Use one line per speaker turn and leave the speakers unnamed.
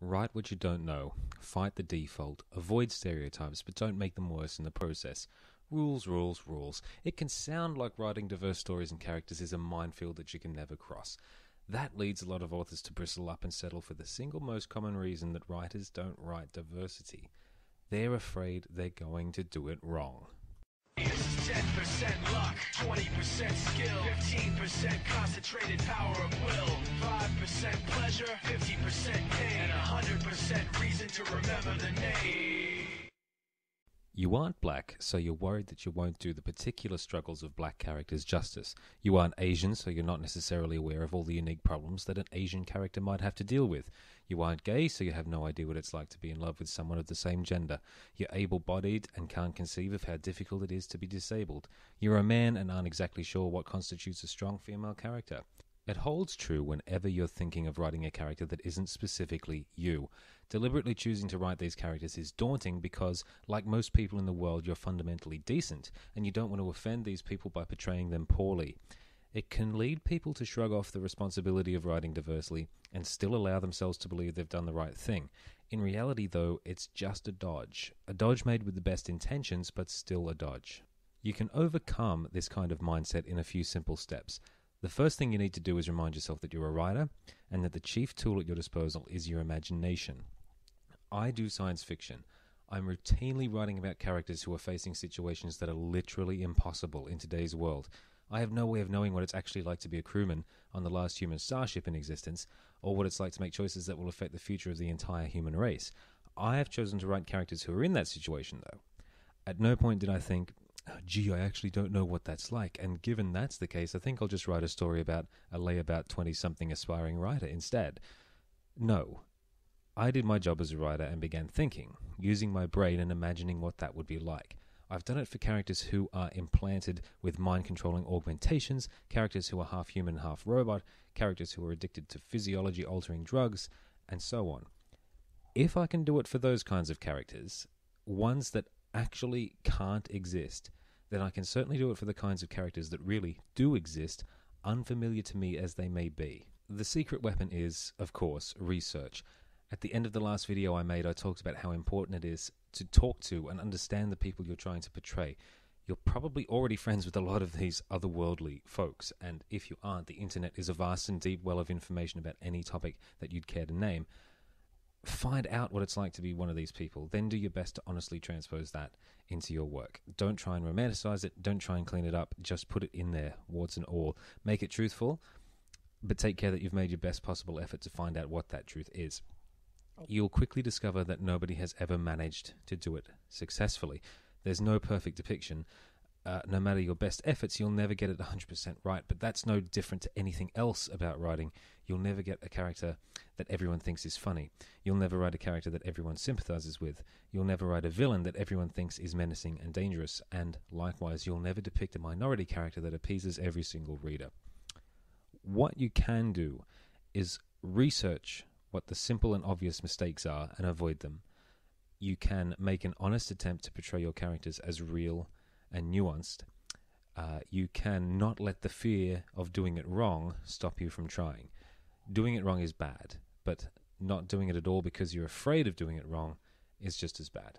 Write what you don't know. Fight the default. Avoid stereotypes, but don't make them worse in the process. Rules, rules, rules. It can sound like writing diverse stories and characters is a minefield that you can never cross. That leads a lot of authors to bristle up and settle for the single most common reason that writers don't write diversity. They're afraid they're going to do it wrong.
This is 10% luck, 20% skill, 15% concentrated power of will, 5% pleasure, 50% pain, and 100% reason to remember the name.
You aren't black, so you're worried that you won't do the particular struggles of black characters justice. You aren't Asian, so you're not necessarily aware of all the unique problems that an Asian character might have to deal with. You aren't gay, so you have no idea what it's like to be in love with someone of the same gender. You're able-bodied and can't conceive of how difficult it is to be disabled. You're a man and aren't exactly sure what constitutes a strong female character. It holds true whenever you're thinking of writing a character that isn't specifically you. Deliberately choosing to write these characters is daunting because, like most people in the world, you're fundamentally decent, and you don't want to offend these people by portraying them poorly. It can lead people to shrug off the responsibility of writing diversely and still allow themselves to believe they've done the right thing. In reality, though, it's just a dodge made with the best intentions, but still a dodge. You can overcome this kind of mindset in a few simple steps. The first thing you need to do is remind yourself that you're a writer and that the chief tool at your disposal is your imagination. I do science fiction. I'm routinely writing about characters who are facing situations that are literally impossible in today's world. I have no way of knowing what it's actually like to be a crewman on the last human starship in existence, or what it's like to make choices that will affect the future of the entire human race. I have chosen to write characters who are in that situation, though. At no point did I think, gee, I actually don't know what that's like, and given that's the case, I think I'll just write a story about a layabout 20-something aspiring writer instead. No. I did my job as a writer and began thinking, using my brain and imagining what that would be like. I've done it for characters who are implanted with mind-controlling augmentations, characters who are half human, half robot, characters who are addicted to physiology-altering drugs, and so on. If I can do it for those kinds of characters, ones that actually can't exist, then I can certainly do it for the kinds of characters that really do exist, unfamiliar to me as they may be. The secret weapon is, of course, research. At the end of the last video I made, I talked about how important it is to talk to and understand the people you're trying to portray. You're probably already friends with a lot of these otherworldly folks, and if you aren't, the internet is a vast and deep well of information about any topic that you'd care to name. Find out what it's like to be one of these people, then do your best to honestly transpose that into your work. Don't try and romanticize it, don't try and clean it up, just put it in there, warts and all. Make it truthful, but take care that you've made your best possible effort to find out what that truth is. You'll quickly discover that nobody has ever managed to do it successfully. There's no perfect depiction. No matter your best efforts, you'll never get it 100% right, but that's no different to anything else about writing. You'll never get a character that everyone thinks is funny. You'll never write a character that everyone sympathizes with. You'll never write a villain that everyone thinks is menacing and dangerous, and likewise, you'll never depict a minority character that appeases every single reader. What you can do is research what the simple and obvious mistakes are and avoid them. You can make an honest attempt to portray your characters as real and nuanced. You can not let the fear of doing it wrong stop you from trying. Doing it wrong is bad, but not doing it at all because you're afraid of doing it wrong is just as bad.